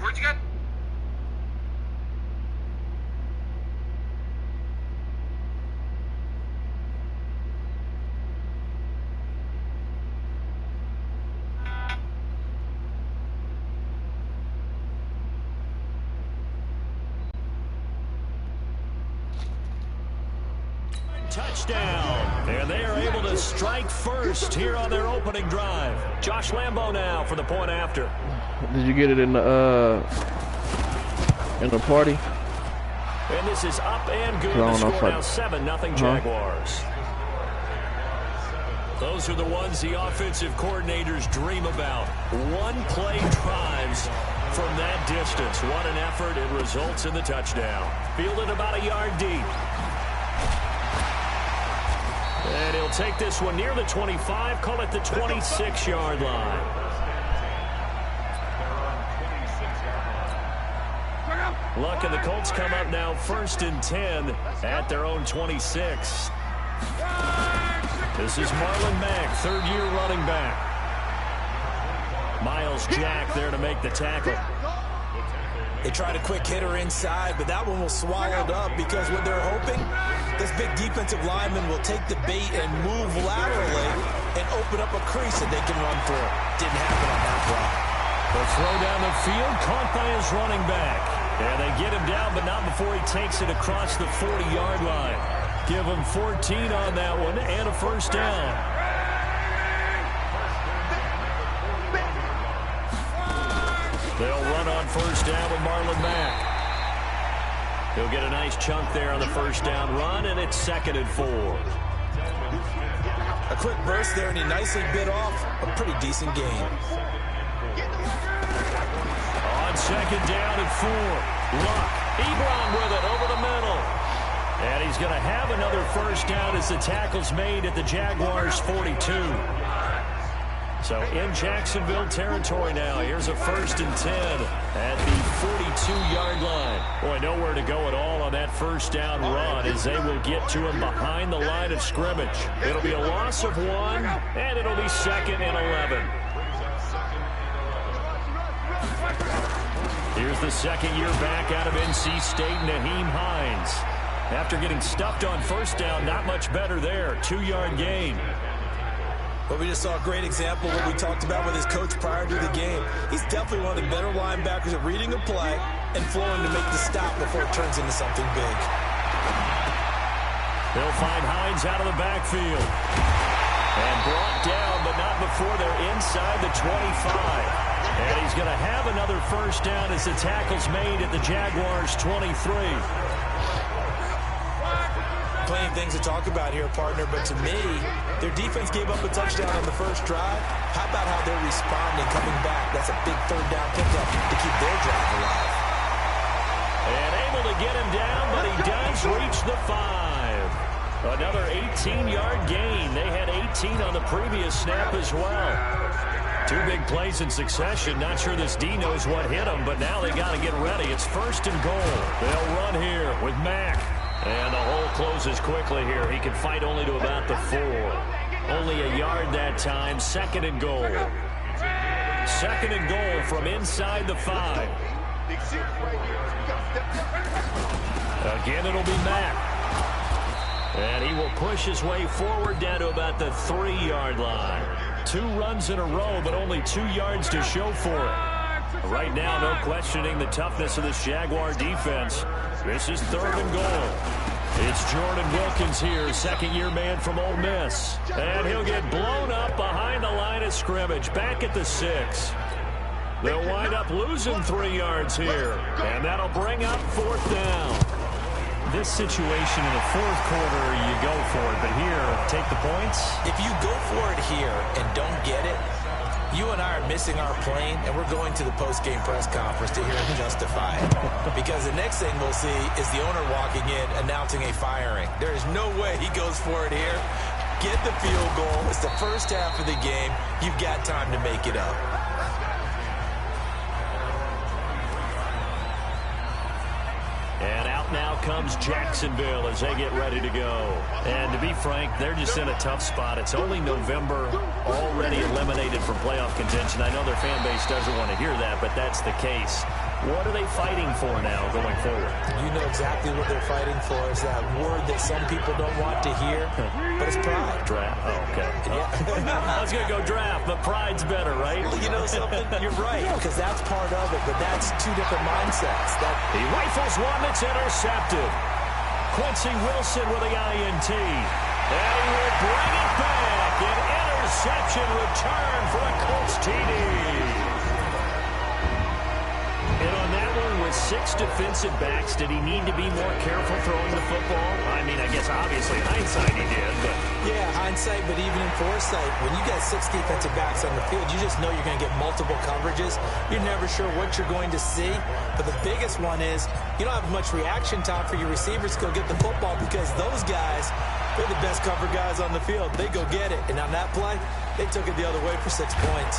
Where'd you get? Touchdown, and they are able to strike first here on their opening drive. Josh Lambo now for the point after. Did you get it in the party? And this is up and good. The score now 7-0 Jaguars. Those are the ones the offensive coordinators dream about. One-play drives from that distance. What an effort. It results in the touchdown. Fielded about a yard deep. And he'll take this one near the 25, call it the 26-yard line. Luck and the Colts come up now 1st and 10 at their own 26. This is Marlon Mack, third-year running back. Miles Jack there to make the tackle. They tried a quick hitter inside, but that one was swallowed up because what they're hoping, this big defensive lineman will take the bait and move laterally and open up a crease that they can run through. Didn't happen on that play. The throw down the field, caught by his running back. And they get him down, but not before he takes it across the 40-yard line. Give him 14 on that one and a first down. They'll run on first down with Marlon Mack. He'll get a nice chunk there on the first down run, and it's 2nd and 4. A quick burst there, and he nicely bit off a pretty decent gain. On 2nd down and 4. Luck. Ebron with it over the middle. And he's going to have another first down as the tackle's made at the Jaguars' 42. So in Jacksonville territory now. Here's a 1st and 10 at the 42-yard line. Boy, nowhere to go at all on that first down run as they will get to him behind the line of scrimmage. It'll be a loss of 1, and it'll be 2nd and 11. Here's the second-year back out of NC State, Nyheim Hines. After getting stuffed on first down, not much better there. 2-yard gain. But we just saw a great example of what we talked about with his coach prior to the game. He's definitely one of the better linebackers at reading a play and flowing to make the stop before it turns into something big. They'll find Hines out of the backfield. And brought down, but not before they're inside the 25. And he's going to have another first down as the tackle's made at the Jaguars' 23. Plenty of things to talk about here, partner, but to me, their defense gave up a touchdown on the first drive. How about how they're responding, coming back? That's a big third down pickup to keep their drive alive. And able to get him down, but he does reach the 5. Another 18-yard gain. They had 18 on the previous snap as well. 2 big plays in succession. Not sure this D knows what hit them, but now they got to get ready. It's 1st and goal. They'll run here with Mack. And the hole closes quickly here. He can fight only to about the 4. Only a yard that time. 2nd and goal. 2nd and goal from inside the 5. Again, it'll be Mack. And he will push his way forward down to about the 3-yard line. 2 runs in a row, but only 2 yards to show for it. Right now, no questioning the toughness of this Jaguar defense. This is 3rd and goal. It's Jordan Wilkins here, second-year man from Ole Miss. And he'll get blown up behind the line of scrimmage, back at the 6. They'll wind up losing 3 yards here. And that'll bring up 4th down. This situation in the 4th quarter, you go for it. But here, take the points. If you go for it here and don't get it, you and I are missing our plane, and we're going to the post-game press conference to hear him justify it. Because the next thing we'll see is the owner walking in announcing a firing. There is no way he goes for it here. Get the field goal. It's the first half of the game. You've got time to make it up. And out now comes Jacksonville as they get ready to go. And to be Frank, they're just in a tough spot. It's only November, already eliminated from playoff contention. I know their fan base doesn't want to hear that, but that's the case. What are they fighting for now going forward? You know exactly what they're fighting for. Is that word that some people don't want to hear, but it's pride. Draft. Oh, okay. Yeah. I was going to go draft, but pride's better, right? Well, you know something? You're right, because that's part of it, but that's two different mindsets. He rifles one that's intercepted. Quincy Wilson with the INT. And he will bring it back. An interception return for a Colts TD. And on that one, with 6 defensive backs, did he need to be more careful throwing the football? I mean, I guess obviously hindsight he did, but... Yeah, hindsight, but even in foresight, when you got 6 defensive backs on the field, you just know you're going to get multiple coverages. You're never sure what you're going to see. But the biggest one is you don't have much reaction time for your receivers to go get the football because those guys, they're the best cover guys on the field. They go get it. And on that play, they took it the other way for 6 points.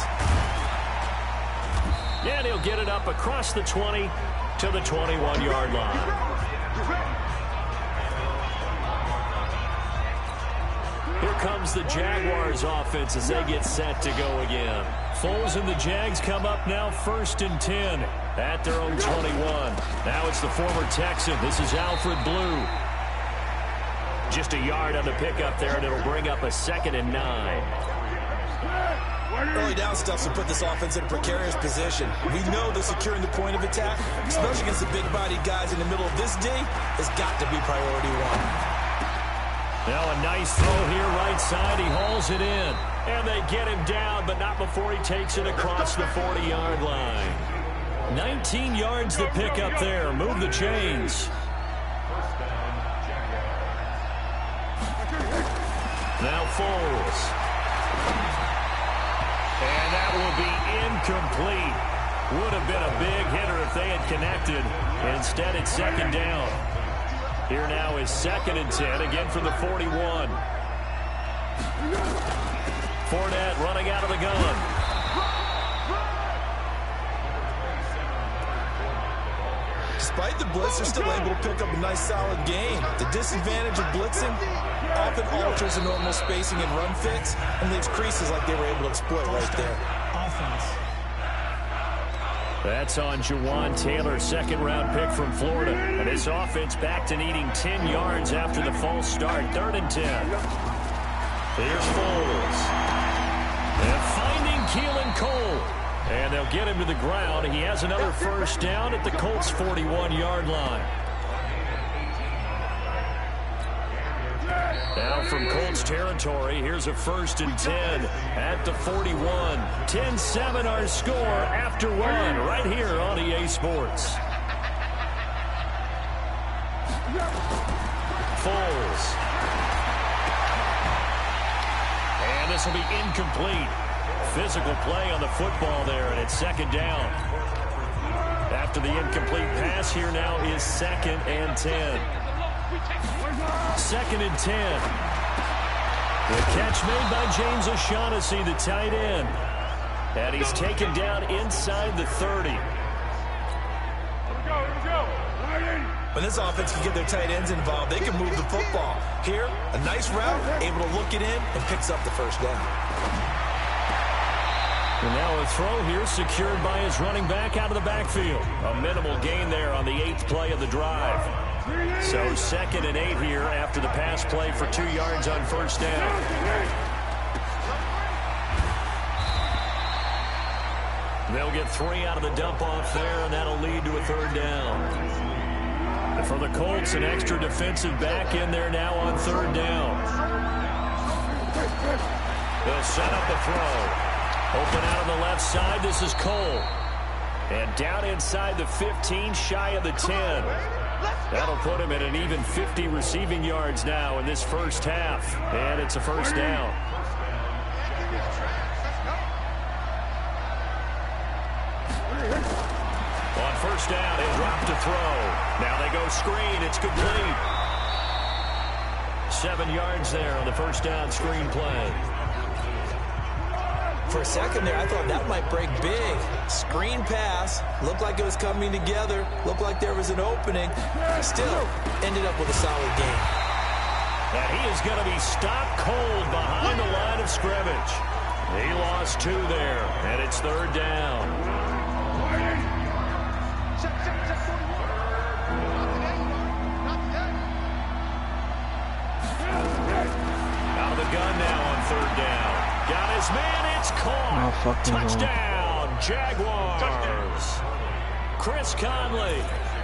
Yeah, and he'll get it up across the 20 to the 21-yard line. Here comes the Jaguars offense as they get set to go again. Foles and the Jags come up now 1st and 10 at their own 21. Now it's the former Texan. This is Alfred Blue. Just a yard on the pickup there, and it'll bring up a 2nd and 9. Early down stuff to put this offense in a precarious position. We know that securing the point of attack, especially against the big-bodied guys in the middle of this D, has got to be priority 1. Now a nice throw here right side. He hauls it in. And they get him down, but not before he takes it across the 40-yard line. 19 yards to pick up there. Move the chains. Now Foles. And that will be incomplete. Would have been a big hitter if they had connected. Instead, it's 2nd down. Here now is 2nd and 10, again from the 41. Fournette running out of the gun. Despite the blitz, they're still able to pick up a nice, solid gain. The disadvantage of blitzing often alters the normal spacing and run fits and leaves creases like they were able to exploit right there. Offense. That's on Jawan Taylor, 2nd-round pick from Florida. And this offense back to needing 10 yards after the false start. 3rd and 10. Here's Foles. And finding Keelan Cole. And they'll get him to the ground. He has another 1st down at the Colts' 41-yard line. Now from Colts territory, here's a 1st and 10 at the 41. 10-7 our score after 1 right here on EA Sports. Foles. And this will be incomplete. Physical play on the football there, and it's 2nd down. After the incomplete pass, here now is 2nd and 10. 2nd and 10. The catch made by James O'Shaughnessy, the tight end. And he's taken down inside the 30. When this offense can get their tight ends involved, they can move the football. Here, a nice route, able to look it in, and picks up the 1st down. And now a throw here secured by his running back out of the backfield. A minimal gain there on the 8th play of the drive. So 2nd and 8 here after the pass play for 2 yards on 1st down. They'll get 3 out of the dump-off there, and that'll lead to a 3rd down. And for the Colts, an extra defensive back in there now on 3rd down. They'll set up the throw. Open out on the left side, this is Cole. And down inside the 15, shy of the 10. That'll put him at an even 50 receiving yards now in this 1st half. And it's a 1st down. On 1st down, he'll drop to throw. Now they go screen, it's complete. 7 yards there on the 1st down screen play. For a second there, I thought that might break big. Screen pass. Looked like it was coming together. Looked like there was an opening. Still ended up with a solid game. And he is going to be stopped cold behind the line of scrimmage. He lost 2 there, and it's 3rd down. Out of the gun now on 3rd down. Got his man, it's caught. Touchdown, Jaguars. Chris Conley,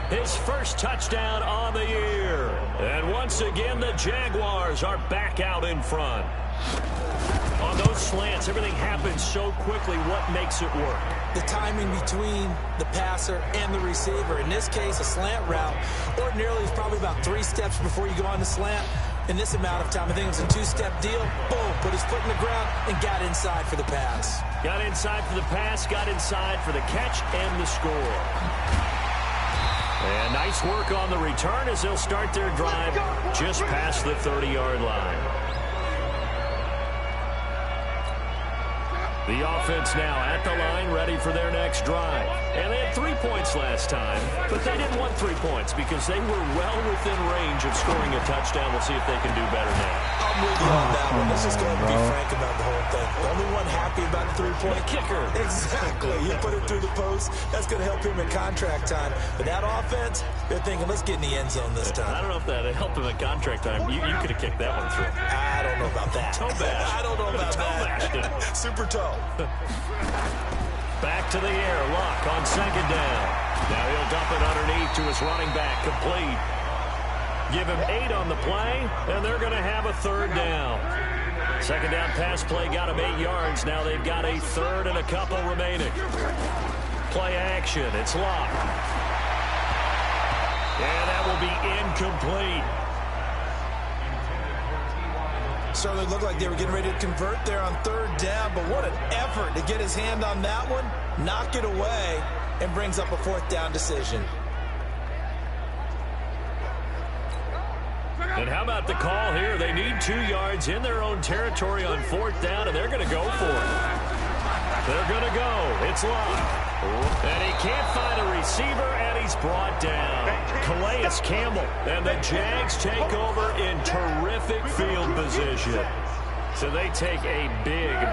his first touchdown on the year. And once again, the Jaguars are back out in front. On those slants, everything happens so quickly. What makes it work? The timing between the passer and the receiver. In this case, a slant route ordinarily is probably about 3 steps before you go on the slant. In this amount of time, I think it was a 2-step deal. Boom, put his foot in the ground and got inside for the pass. Got inside for the pass, got inside for the catch and the score. And nice work on the return as they'll start their drive just past the 30-yard line. The offense now at the line, ready for their next drive. And they had 3 points last time, but they didn't want 3 points because they were well within range of scoring a touchdown. We'll see if they can do better now. I'm with you on that one. Let's just go ahead and be frank about the whole thing. The only one happy about the 3-point kicker. Exactly. You put it through the post. That's going to help him in contract time. But that offense, they're thinking, let's get in the end zone this time. I don't know if that helped him in contract time. You could have kicked that one through. I don't know about that. Toe bash. I don't know about that. Super toe. Back to the air. Luck on 2nd down. Now he'll dump it underneath to his running back. Complete. Give him 8 on the play, and they're going to have a 3rd down. 2nd down pass play got him 8 yards. Now they've got a 3rd and a couple remaining. Play action. It's Luck. And that will be incomplete. Certainly looked like they were getting ready to convert there on 3rd down, but what an effort to get his hand on that one, knock it away, and brings up a 4th down decision. And how about the call here? They need 2 yards in their own territory on 4th down, and they're going to go for it. They're going to go. It's Luck. And he can't find a receiver, and he's brought down. Calais Campbell. And the Jags take over in terrific field position. So they take a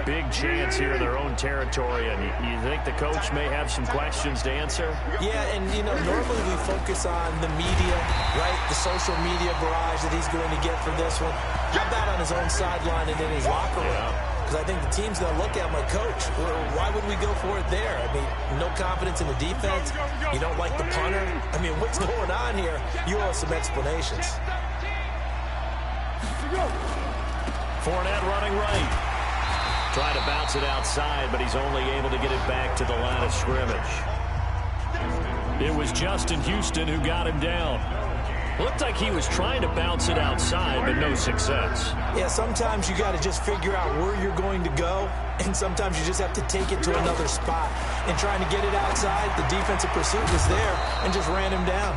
big chance here in their own territory. And you think the coach may have some questions to answer? Yeah, and, you know, normally we focus on the media, right? The social media barrage that he's going to get for this one. How about on his own sideline and in his locker room? Yeah. Because I think the team's going to look at my coach. Why would we go for it there? I mean, no confidence in the defense. You don't like the punter. I mean, what's going on here? You owe us some explanations. Fournette running right. Trying to bounce it outside, but he's only able to get it back to the line of scrimmage. It was Justin Houston who got him down. Looked like he was trying to bounce it outside, but no success. Yeah, sometimes you got to just figure out where you're going to go, and sometimes you just have to take it to another spot. And trying to get it outside, the defensive pursuit was there and just ran him down.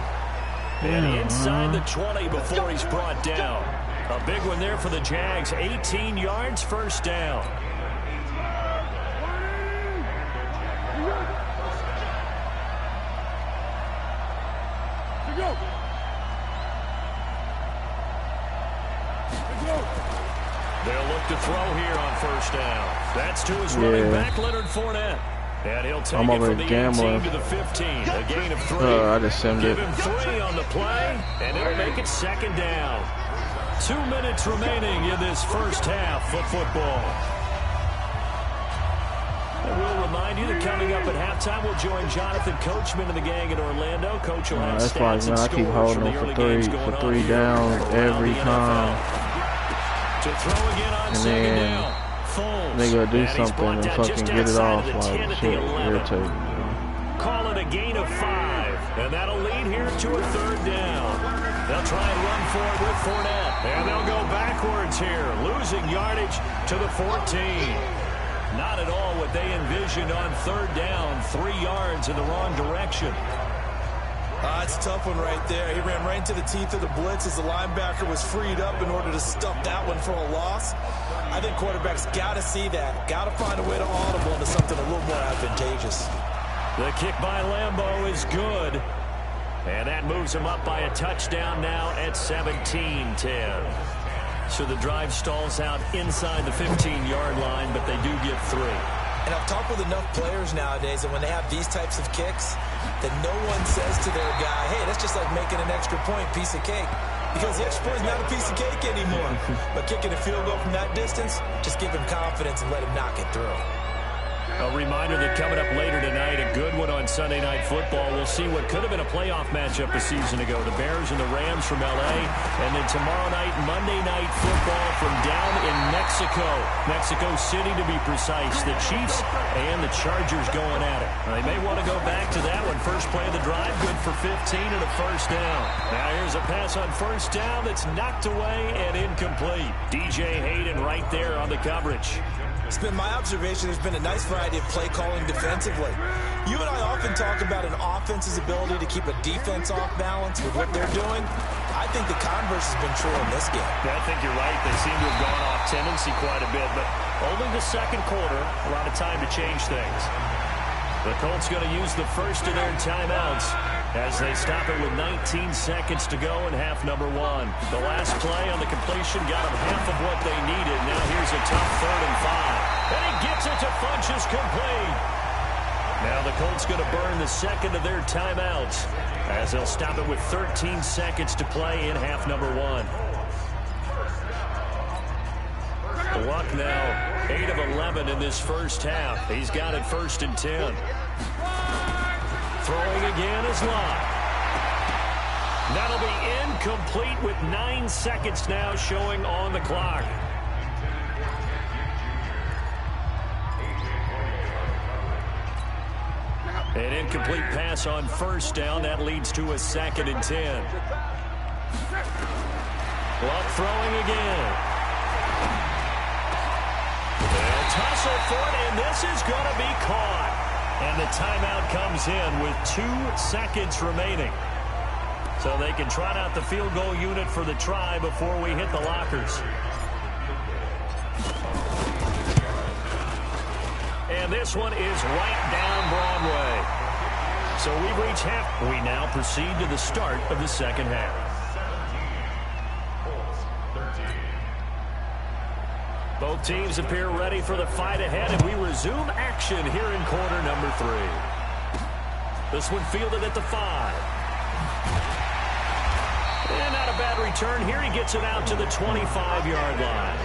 And inside the 20 before he's brought down. A big one there for the Jags. 18 yards, 1st down. They'll look to throw here on 1st down. That's to his running back, Leonard Fournette. And he'll take it from the 18 to the 15. A gain of 3. I just sent it. Give him 3 on the play, and it'll make it 2nd down. 2 minutes remaining in this first half of football. And we'll remind you that coming up at halftime, we'll join Jonathan Coachman and the gang in Orlando. Coach will have stats and I keep scores from holding the them early games for going on 3 here downs every around the time. NFL. To throw again on And 2nd then down. Foles. they gotta do And he's something brought and down fucking just get it outside off. of the 10 Like, at the shit, 11. irritating. Call it a gain of 5. And that'll lead here to a 3rd down. They'll try and run for it with Fournette. And they'll go backwards here, losing yardage to the 14. Not at all what they envisioned on 3rd down. 3 yards in the wrong direction. It's a tough one right there. He ran right into the teeth of the blitz as the linebacker was freed up in order to stuff that one for a loss. I think quarterbacks got to see that. Got to find a way to audible into something a little more advantageous. The kick by Lambeau is good. And that moves him up by a touchdown now at 17-10. So the drive stalls out inside the 15-yard line, but they do get 3. And I've talked with enough players nowadays that when they have these types of kicks, that no one says to their guy, hey, that's just like making an extra point, piece of cake. Because the extra point is not a piece of cake anymore. But kicking a field goal from that distance, just give him confidence and let him knock it through. A reminder that coming up later tonight, a good one on Sunday Night Football. We'll see what could have been a playoff matchup a season ago. The Bears and the Rams from L.A. And then tomorrow night, Monday Night Football from down in Mexico. Mexico City, to be precise. The Chiefs and the Chargers going at it. They may want to go back to that one. First play of the drive, good for 15 and a first down. Now here's a pass on first down that's knocked away and incomplete. DJ Hayden right there on the coverage. It's been my observation there's been a nice variety of play calling defensively. You and I often talk about an offense's ability to keep a defense off balance with what they're doing. I think the converse has been true in this game. Yeah, I think you're right. They seem to have gone off tendency quite a bit, but only the second quarter, a lot of time to change things. The Colts going to use the first of their timeouts as they stop it with 19 seconds to go in half number 1. The last play on the completion got them half of what they needed. Now here's a tough 3rd and 5. And he gets it to Funchess complete. Now the Colts going to burn the second of their timeouts as they'll stop it with 13 seconds to play in half number 1. Luck now 8 of 11 in this first half. He's got it 1st and 10. Throwing again is Luck. That'll be incomplete with 9 seconds now showing on the clock. An incomplete pass on first down. That leads to a 2nd and 10. Luck throwing again. They'll tussle for it, and this is going to be caught. And the timeout comes in with 2 seconds remaining. So they can trot out the field goal unit for the try before we hit the lockers. And this one is right down Broadway. So we've reached half. We now proceed to the start of the second half. Both teams appear ready for the fight ahead, and we resume action here in quarter number 3. This one fielded at the 5. And not a bad return here. He gets it out to the 25-yard line.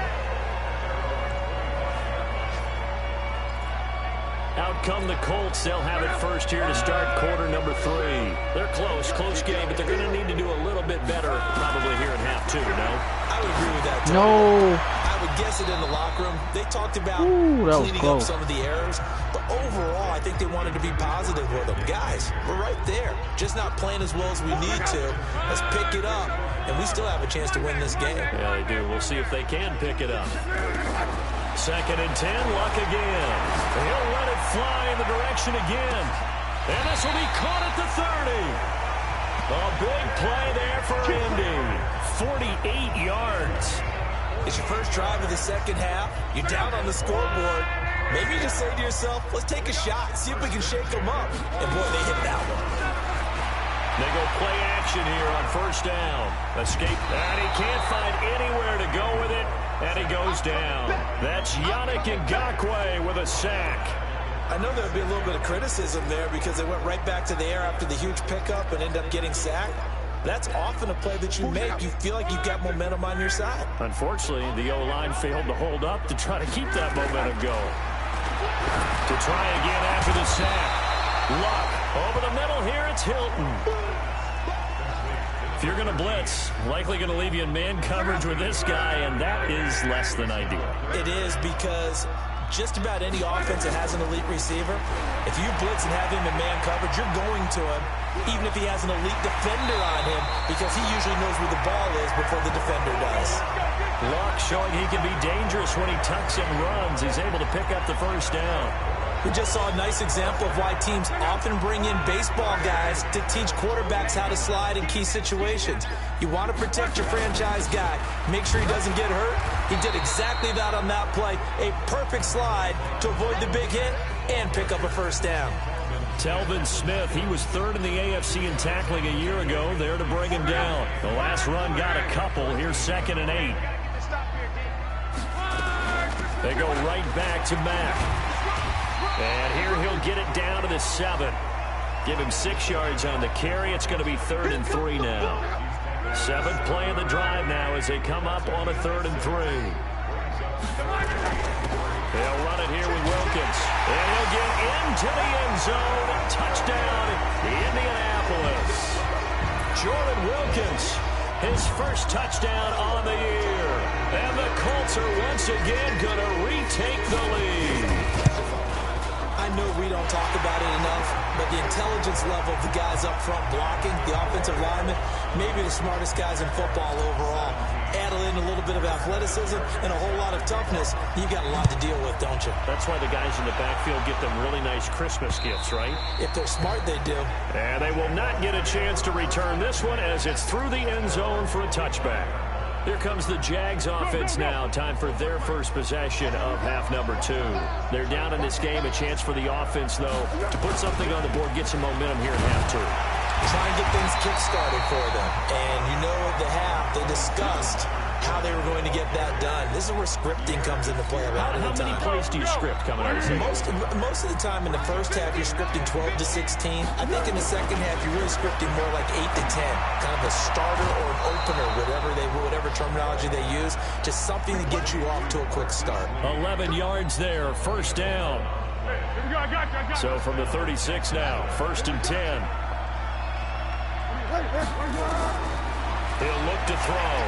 Out come the Colts. They'll have it first here to start quarter number 3. They're close game, but they're going to need to do a little bit better probably here in half 2, no? I would agree with that, Tony. No. I would guess it in the locker room. They talked about cleaning up some of the errors, but overall, I think they wanted to be positive with them. Guys, we're right there. Just not playing as well as we need to. Let's pick it up, and we still have a chance to win this game. Yeah, they do. We'll see if they can pick it up. 2nd and 10, Luck again. He'll let it fly in the direction again. And this will be caught at the 30. A big play there for Indy. 48 yards. It's your first drive of the second half. You're down on the scoreboard. Maybe you just say to yourself, let's take a shot, see if we can shake them up. And boy, they hit that one. They go play action here on first down. Escape. And he can't find anywhere to go with it. And he goes down. That's Yannick Ngakoue with a sack. I know there would be a little bit of criticism there because they went right back to the air after the huge pickup and ended up getting sacked. That's often a play that you make. You feel like you've got momentum on your side. Unfortunately, the O-line failed to hold up to try to keep that momentum going. To try again after the sack. Luck over the middle here. It's Hilton. If you're going to blitz, likely going to leave you in man coverage with this guy, and that is less than ideal. It is because just about any offense that has an elite receiver, if you blitz and have him in man coverage, you're going to him, even if he has an elite defender on him, because he usually knows where the ball is before the defender does. Luck showing he can be dangerous when he tucks and runs. He's able to pick up the first down. We just saw a nice example of why teams often bring in baseball guys to teach quarterbacks how to slide in key situations. You want to protect your franchise guy. Make sure he doesn't get hurt. He did exactly that on that play. A perfect slide to avoid the big hit and pick up a first down. Telvin Smith, he was 3rd in the AFC in tackling a year ago, there to bring him down. The last run got a couple. Here's 2nd and 8. go right back to Mack. And here he'll get it down to the 7. Give him 6 yards on the carry. It's going to be 3rd and 3 now. 7th play of the drive now as they come up on a 3rd and 3. They'll run it here with Wilkins. And he'll get into the end zone. Touchdown, Indianapolis. Jordan Wilkins, his first touchdown on the year. And the Colts are once again going to retake the lead. I know we don't talk about it enough, but the intelligence level of the guys up front blocking, the offensive linemen, maybe the smartest guys in football overall. Add in a little bit of athleticism and a whole lot of toughness, you've got a lot to deal with, don't you? That's why the guys in the backfield get them really nice Christmas gifts, right? If they're smart, they do. And they will not get a chance to return this one as it's through the end zone for a touchback. Here comes the Jags offense now. Time for their first possession of half number 2. They're down in this game. A chance for the offense, though, to put something on the board, get some momentum here in half 2. Try and get things kick-started for them. And you know at the half, they discussed how they were going to get that done. This is where scripting comes into play a lot of the time. How many plays do you script coming out of the Most of the time in the first half, you're scripting 12 to 16. I think in the second half, you're really scripting more like 8 to 10. Kind of a starter or an opener, whatever terminology they use. Just something to get you off to a quick start. 11 yards there, first down. So from the 36 now, 1st and 10. He'll look to throw.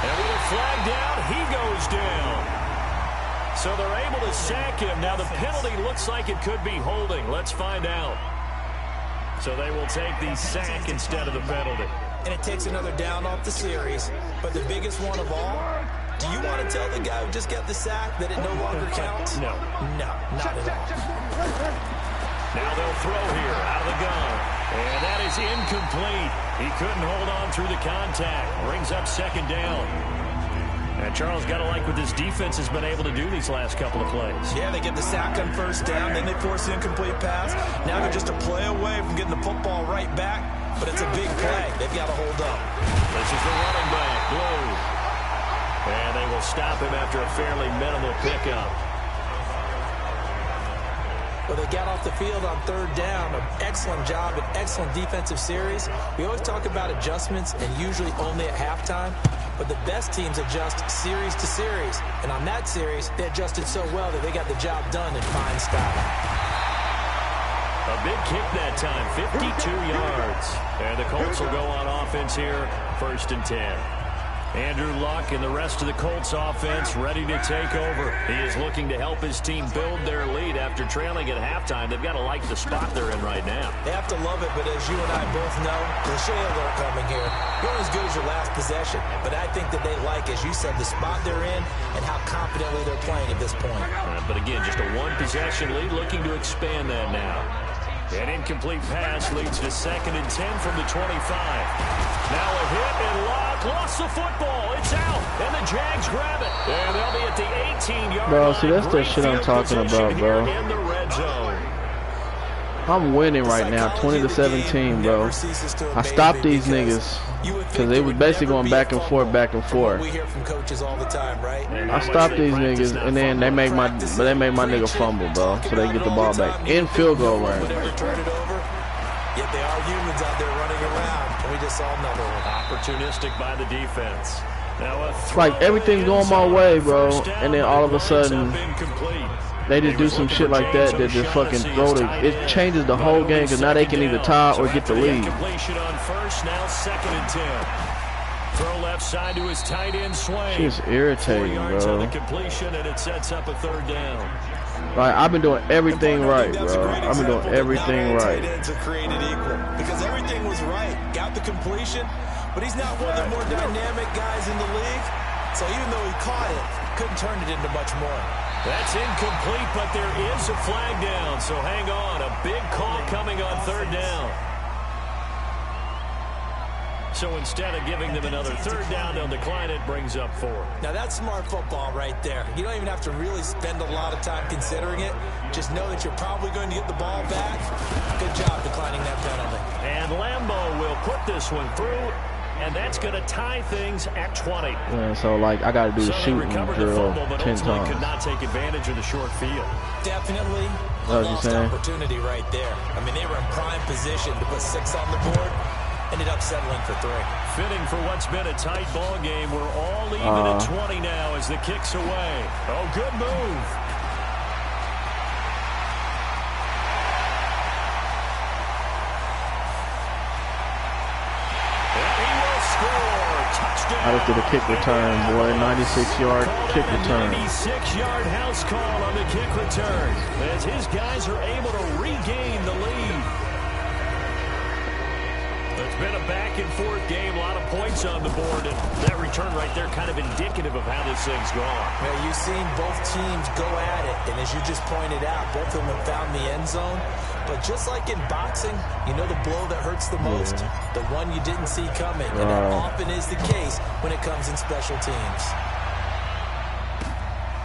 And with a flag down, he goes down. So they're able to sack him. Now the penalty looks like it could be holding. Let's find out. So they will take the sack instead of the penalty. And it takes another down off the series. But the biggest one of all, do you want to tell the guy who just got the sack that it no longer counts? No. No, not at all. Now they'll throw here out of the gun. And that is incomplete. He couldn't hold on through the contact. Brings up 2nd down. And Charles, got to like what this defense has been able to do these last couple of plays. Yeah, they get the sack on 1st down, then they force the incomplete pass. Now they're just a play away from getting the football right back, but it's a big play. They've got to hold up. This is the running back, Blue. And they will stop him after a fairly minimal pickup. Well, they got off the field on 3rd down. An excellent job, an excellent defensive series. We always talk about adjustments, and usually only at halftime. But the best teams adjust series to series. And on that series, they adjusted so well that they got the job done in fine style. A big kick that time, 52 yards. And the Colts will go on offense here, 1st and 10. Andrew Luck and the rest of the Colts offense ready to take over. He is looking to help his team build their lead after trailing at halftime. They've got to like the spot they're in right now. They have to love it, but as you and I both know, cliche alert coming here. You're only as good as your last possession. But I think that they like, as you said, the spot they're in and how confidently they're playing at this point. But again, just a 1-possession lead, looking to expand that now. An incomplete pass leads to 2nd and 10 from the 25. Now a hit, and Locke lost the football. It's out, and the Jags grab it. And they'll be at the 18-yard line. Bro, see, that's the shit I'm talking about, bro. In the red zone. I'm winning right now, 20-17, bro. I stopped these niggas because they was basically going back and forth. We hear from coaches all the time, right? I stopped these niggas, and then they make my nigga fumble, bro, so they get the ball back in field goal range. Turn it over. Yet they are humans out there running around, and we just saw another one. Opportunistic by the defense. Now it's like everything's going my way, bro, and then all of a sudden they just do some shit like that that just fucking throw the. It changes the whole game because now they can either tie or get the lead. Completion on 1st, now 2nd and 10. Throw left side to his tight end Swain. She's irritating, 4 yards bro. on the completion, and it sets up a 3rd down. Right, I've been doing everything right, bro. I've been doing everything right. Because everything was right. Got the completion, but he's not one of the more dynamic guys in the league. So even though he caught it, couldn't turn it into much more. That's incomplete, but there is a flag down. So hang on, a big call coming on 3rd down. So instead of giving them another 3rd down, they'll decline it, brings up 4. Now that's smart football right there. You don't even have to really spend a lot of time considering it. Just know that you're probably going to get the ball back. Good job declining that penalty. And Lambeau will put this one through and that's going to tie things at 20. Yeah, so like I got to do the shooting drill 10 times. Could not take advantage of the short field. Definitely a lost opportunity right there. I mean, they were in prime position to put 6 on the board. Ended up settling for 3. Fitting for what's been a tight ball game. We're all even at 20 now as the kick's away. Oh, good move. I just did a kick return, boy. 96-yard kick return. 96-yard house call on the kick return as his guys are able to regain the lead. It's been a back-and-forth game, a lot of points on the board, and that return right there kind of indicative of how this thing's gone. Well, you've seen both teams go at it, and as you just pointed out, both of them have found the end zone. But just like in boxing, you know the blow that hurts the most? The one you didn't see coming, and that often is the case when it comes in special teams.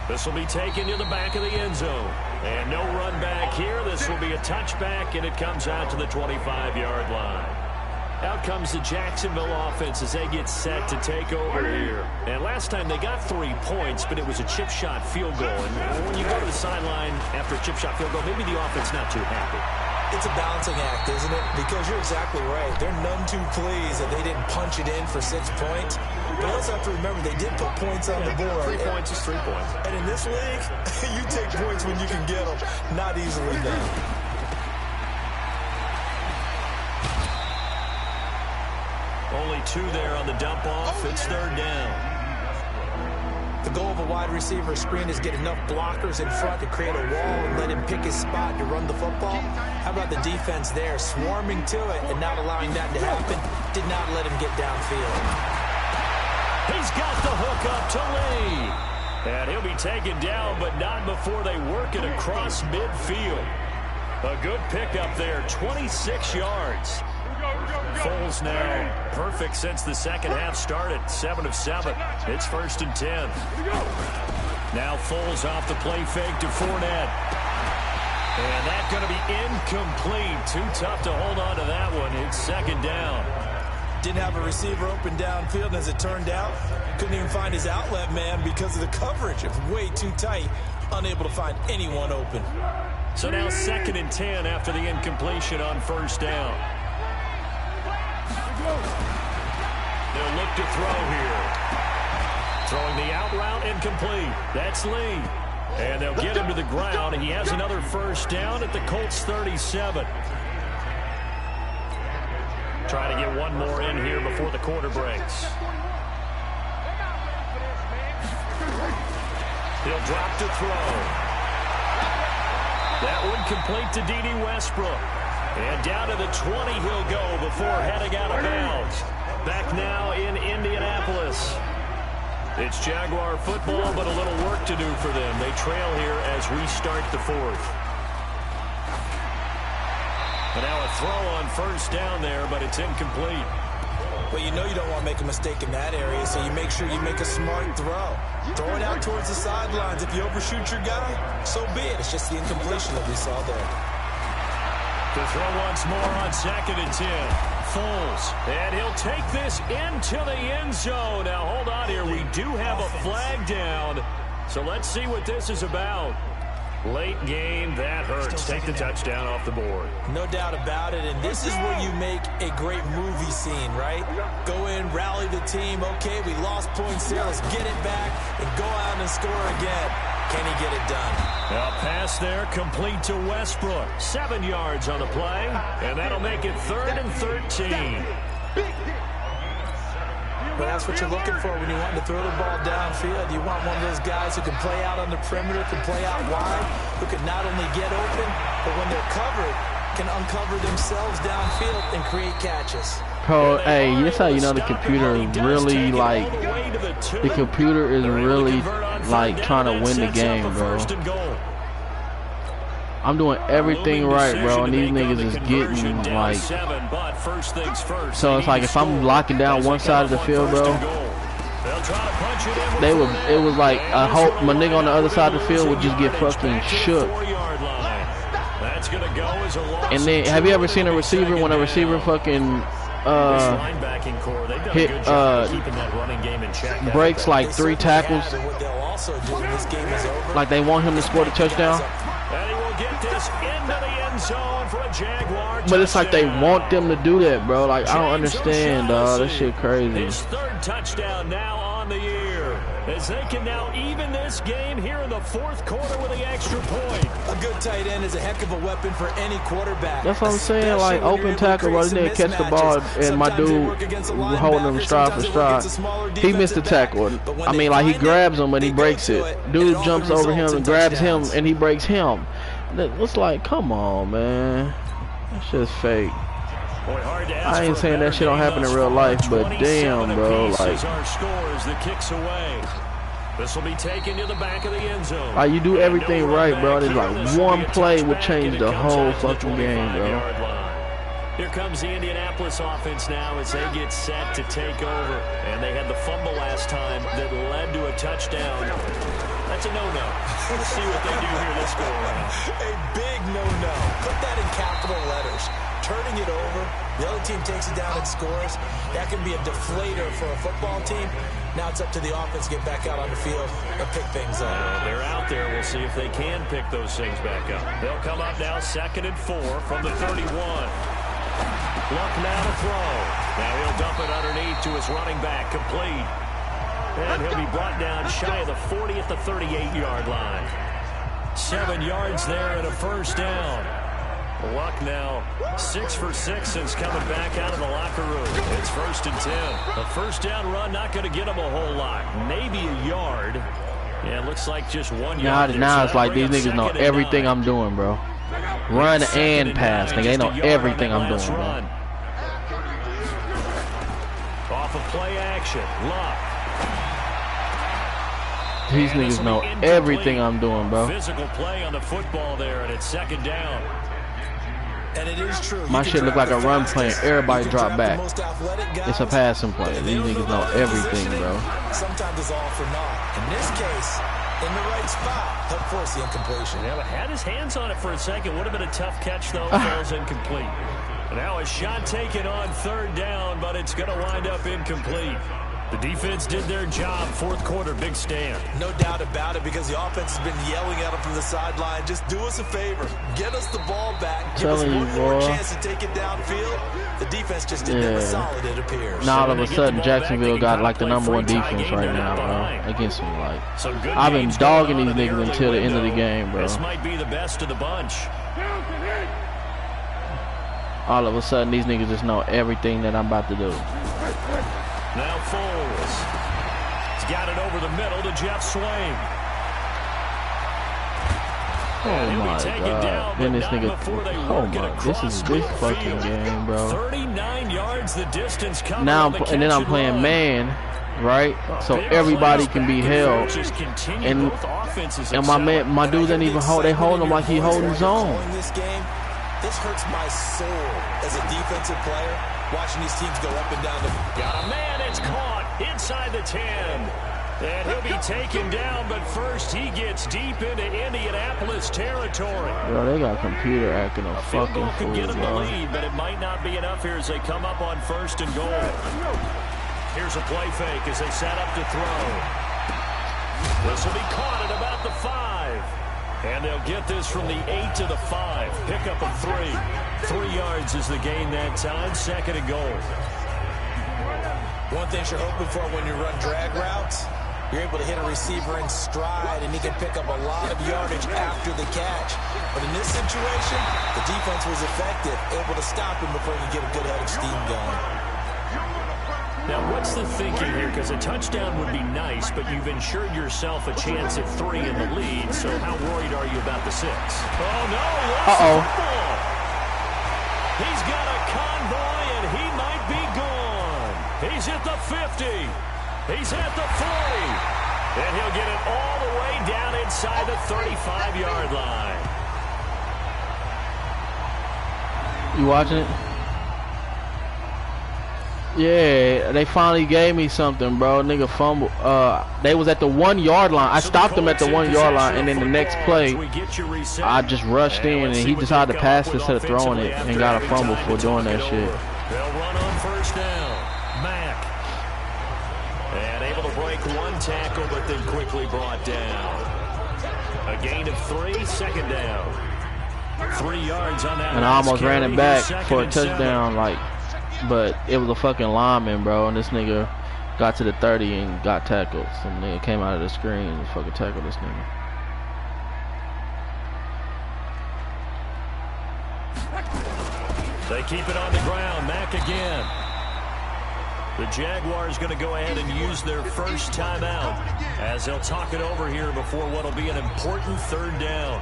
This will be taken to the back of the end zone. And no run back here. This will be a touchback, and it comes out to the 25-yard line. Out comes the Jacksonville offense as they get set to take over here. And last time they got 3 points, but it was a chip shot field goal. And when you go to the sideline after a chip shot field goal, maybe the offense not too happy. It's a balancing act, isn't it? Because you're exactly right. They're none too pleased that they didn't punch it in for 6 points. But you also have to remember they did put points on the board. 3 points is 3 points. And in this league, you take points when you can get them. Not easily done. Only 2 there on the dump off. It's 3rd down. The goal of a wide receiver screen is get enough blockers in front to create a wall and let him pick his spot to run the football. How about the defense there, swarming to it and not allowing that to happen? Did not let him get downfield. He's got the hook up to Lee. And he'll be taken down, but not before they work it across midfield. A good pickup there, 26 yards. Foles now perfect since the second half started. 7 of 7. It's 1st and 10. Now Foles off the play fake to Fournette. And that's going to be incomplete. Too tough to hold on to that one. It's 2nd down. Didn't have a receiver open downfield, and as it turned out, couldn't even find his outlet man because of the coverage. It was way too tight. Unable to find anyone open. So now 2nd and 10 after the incompletion on 1st down. They'll look to throw here. Throwing the out route incomplete. That's Lee. And they'll get him to the ground. He has another 1st down at the Colts 37. Try to get one more in here before the quarter breaks. He'll drop to throw. That one complete to D.D. Westbrook. And down to the 20 he'll go before heading out of bounds. Back now in Indianapolis. It's Jaguar football, but a little work to do for them. They trail here as we start the 4th. And now a throw on 1st down there, but it's incomplete. Well, you know you don't want to make a mistake in that area, so you make sure you make a smart throw. Throw it out towards the sidelines. If you overshoot your guy, so be it. It's just the incompletion that we saw there. To throw once more on 2nd and 10. Foles. And he'll take this into the end zone. Now, hold on here. We do have a flag down. So let's see what this is about. Late game, that hurts. Take the touchdown off the board. No doubt about it, and this is where you make a great movie scene, right? Go in, rally the team. Okay, we lost points here. Let's get it back and go out and score again. Can he get it done? A pass there, complete to Westbrook. 7 yards on the play, and that'll make it 3rd and 13. But that's what you're looking for when you want to throw the ball downfield. You want one of those guys who can play out on the perimeter, can play out wide, who can not only get open, but when they're covered, can uncover themselves downfield and create catches. Bro, hey, that's how you know the computer really, like, the computer is really, like, trying to win the game, bro. I'm doing everything right, bro, and these niggas is getting, like, so it's like if I'm locking down one side of the field, bro, it was like I hope my nigga on the other side of the field would just get fucking shook. And then, have you ever seen a receiver when a receiver fucking breaks like 3 tackles. Like they want him to score the touchdown. But it's like they want them to do that, bro. Like I don't understand, dog. That shit crazy. His 3rd touchdown now on the year, as they can now even this game here in the 4th quarter with the extra point. A good tight end is a heck of a weapon for any quarterback. That's what I'm saying. Like open tackle, bro. They didn't catch the ball, and my dude holding him stride for stride. He missed the tackle. I mean, like he grabs him and he breaks it. Dude jumps over him and grabs him and he breaks him. It's like, come on, man. That shit's fake. I ain't saying that shit don't happen in real life, but damn, bro, like. This will be taken to the back of the end zone. Like you do everything right, bro. It's like one play would change the whole fucking game, bro. Here comes the Indianapolis offense now as they get set to take over. And they had the fumble last time that led to a touchdown. That's a no-no. Let's see what they do here this go around. A big no-no. Put that in capital letters. Turning it over, the other team takes it down and scores. That can be a deflator for a football team. Now it's up to the offense to get back out on the field and pick things up. They're out there. We'll see if they can pick those things back up. They'll come up now 2nd and 4 from the 31. Luck now to throw. Now he'll dump it underneath to his running back, complete. And he'll be brought down shy of the 40 at the 38-yard line. 7 yards there and a 1st down. Luck now 6 for 6 since coming back out of the locker room. It's 1st and 10. A 1st down run not going to get him a whole lot. Maybe a yard. Yeah, it looks like just 1 yard. Now it's like these niggas know everything I'm doing, bro. Run and pass. Nigga, they know everything I'm doing, bro. Off of play action. Luck. These niggas know everything I'm doing, bro. Physical play on the football there, and it's 2nd down. And it is true. My shit look like a run play. Everybody drop back. It's a passing play. These niggas know everything, bro. Sometimes it's all for naught. In this case, in the right spot, help force the incompletion. Yeah, but had his hands on it for a second. Would have been a tough catch, though. Falls incomplete. And now a shot taken on 3rd down, but it's going to wind up incomplete. The defense did their job. 4th quarter, big stand. No doubt about it, because the offense has been yelling at them from the sideline. Just do us a favor. Get us the ball back. Give us one more chance to take it downfield. The defense just didn't have a solid, it appears. Now all of a sudden, Jacksonville got like the #1 defense right now, bro. Against me, like. I've been dogging these niggas until the end of the game, bro. This might be the best of the bunch. All of a sudden, these niggas just know everything that I'm about to do. Now Foles. He's got it over the middle to Jeff Swain. Oh my god. Then this nigga, oh my, this is this fucking game, bro. 39 yards the distance coming. Now, and then I'm playing man, right? So everybody can be held. And my dudes ain't even hold, they hold him like he holding his own. This hurts my soul as a defensive player, watching these teams go up and down the... Got a man, it's caught inside the 10. And he'll be taken down, but first he gets deep into Indianapolis territory. Bro, they got computer acting a fucking fool, get them the bro. lead, but it might not be enough here as they come up on 1st and goal. Here's a play fake as they set up to throw. This will be caught at about the 5. And they'll get this from the 8 to the 5. Pick up a 3. 3 yards is the gain that time. 2nd and goal. One thing you're hoping for when you run drag routes, you're able to hit a receiver in stride, and he can pick up a lot of yardage after the catch. But in this situation, the defense was effective, able to stop him before he could get a good head of steam going. Now, what's the thinking here? Because a touchdown would be nice, but you've ensured yourself a chance at 3 in the lead, so how worried are you about the 6? Oh, no. Uh-oh. He's got a convoy, and he might be gone. He's at the 50. He's at the 40. And he'll get it all the way down inside the 35-yard line. You watching it? Yeah, they finally gave me something, bro. Nigga fumble. They was at the 1-yard line. I stopped them at the 1-yard line, and then the next play, I just rushed in, and he decided to pass it instead of throwing it, and got a fumble for doing that shit. They'll run on 1st first down. Mack. And able to break one tackle, but then quickly brought down. A gain of 3, second down. 3 yards on that. And I almost ran it back for a touchdown, but it was a fucking lineman, bro. And this nigga got to the 30 and got tackled. Some nigga came out of the screen and fucking tackled this nigga. They keep it on the ground. Mack again. The Jaguars going to go ahead and use their first timeout as they'll talk it over here before what will be an important third down.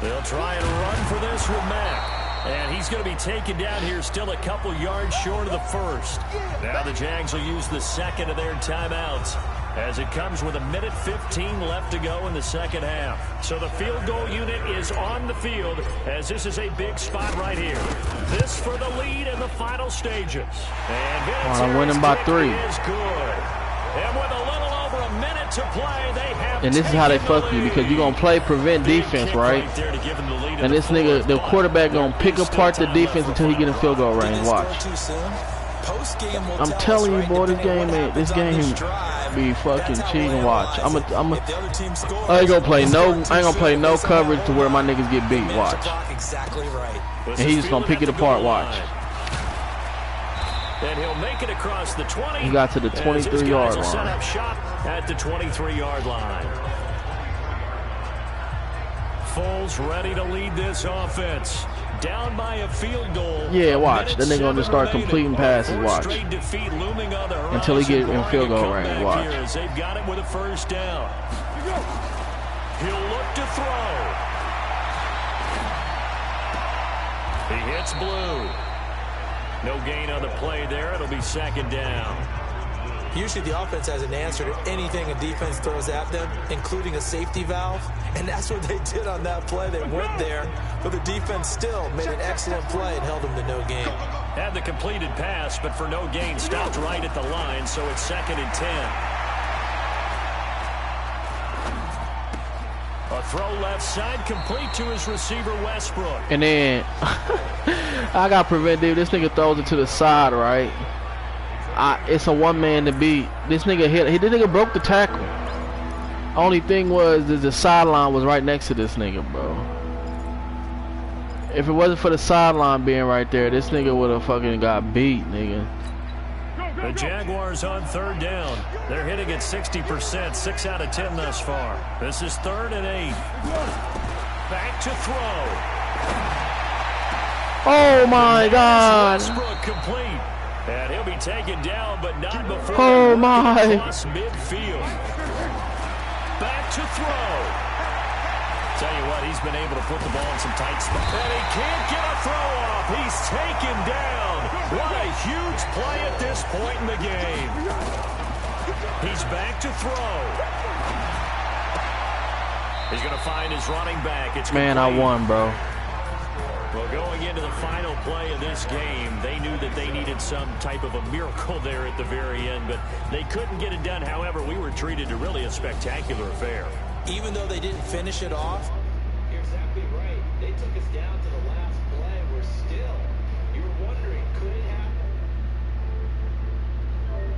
They'll try and run for this with Mack. And he's going to be taken down here still a couple yards short of the first. Now the Jags will use the second of their timeouts as it comes with 1:15 left to go in the second half. So the field goal unit is on the field as this is a big spot right here. This for the lead in the final stages. And I'm winning by 3. Is good. And with a little over a minute to play, they have. And this is how they fuck you, because you're going to play prevent defense, right? And this nigga, the quarterback, going to pick apart the defense until he get in field goal range. Watch. I'm telling you, boy, this game be fucking cheating. Watch. I ain't gonna play no coverage to where my niggas get beat. Watch. And he's just gonna pick it apart. Watch. And he'll make it across the 20. He got to the 23-yard line. Set up shop at the 23-yard line. Foles ready to lead this offense. Down by a field goal. Yeah, watch. Then they're going to start completing passes. Watch. Until he gets in field goal range. Watch. They've got him with a first down. He'll look to throw. He hits blue. No gain on the play there. It'll be second down. Usually the offense has an answer to anything a defense throws at them, including a safety valve. And that's what they did on that play. They went there, but the defense still made an excellent play and held them to no gain. Had the completed pass, but for no gain, stopped right at the line, so it's 2nd and 10. A throw left side, complete to his receiver, Westbrook. And then, I got prevented. This nigga throws it to the side, right? It's a one-man to beat. This nigga this nigga broke the tackle. Only thing was the sideline was right next to this nigga, bro. If it wasn't for the sideline being right there, this nigga would have fucking got beat, nigga. The Jaguars on third down. They're hitting at 60%, 6 out of 10 thus far. This is 3rd and 8. Back to throw. Oh my God. Westbrook complete. And he'll be taken down, but not before. Oh my. Across midfield. Back to throw. Tell you what, he's been able to put the ball in some tight spots. And he can't get a throw off. He's taken down. What a huge play at this point in the game. He's back to throw. He's going to find his running back. It's man, I won, bro. Well, going into the final play of this game, they knew that they needed some type of a miracle there at the very end, but they couldn't get it done. However, we were treated to really a spectacular affair. Even though they didn't finish it off,